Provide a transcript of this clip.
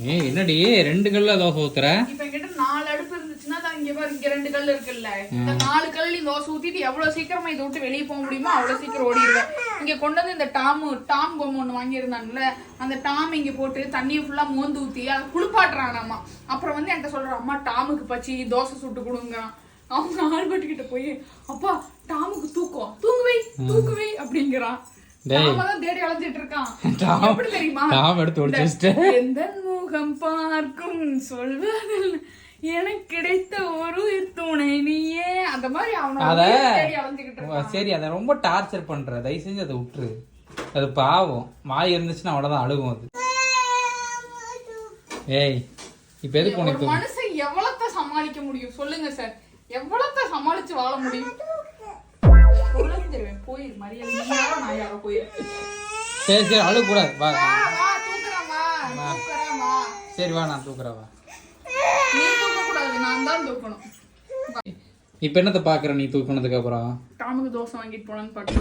ஏய் என்னடி ரெண்டு கல்ல தோசை ஊத்துற? இப்ப என்கிட்ட 4 அடுப்பு இருந்துச்சுன்னா தான் இங்க பாரு இங்க 2 கல் இருக்குல்ல. இந்த 4 கல்லையும் தோசை ஊத்திட்டு எவ்வளவு சீக்கிரமா இதை விட்டு வெளியே போக முடியுமோ அவ்வளவு சீக்கிரம் ஓடிடுவேன். இங்க கொண்டு வந்து இந்த டாம் பொம்மை ஒண்ணு வாங்கியிருந்தாங்கல்ல, அந்த டாம் இங்க போட்டு தண்ணியை ஃபுல்லா மோந்து ஊத்தி அதை குளிப்பாட்டுறானாமா. அப்புறம் வந்து என்கிட்ட சொல்ற அம்மா டாமுக்கு பச்சி தோசை சுட்டு கொடுங்க. அவங்க ஆல்பர்ட் கிட்ட போய் அப்பா டாமுக்கு தூக்குவை அப்படிங்கிறான். தேடி அலைஞ்சிட்டு இருக்கான். எப்படி தெரியுமா? எந்த முகம் பார்க்கும் சொல்வதில் எனக்கு கிடைத்த ஒரு துணை நீயே. அந்த மாதிரி சரி அத ரொம்ப டார்ச்சர் பண்ற. தயவு செஞ்சு அதை விட்டுரு. அது பாவம். வாய் இருந்துச்சுன்னா அவ்வளவுதான் அழுகும் அது. ஏய் இப்ப எதுக்கு உனக்கு மனுஷன் எவ்வளவு சமாளிக்க முடியும் சொல்லுங்க சார்? எவ்வளவு சமாளிச்சு வாழ முடியும்? சரி சரி அழுகக்கூடாது. வா சரி வா நான் தூக்குறேன். வா இப்ப என்னத்த பாக்குற நீ தூக்குனதுக்கு அப்புறம்? டாமுக்கு தோசை வாங்கிட்டு போனான்னு பாட்டு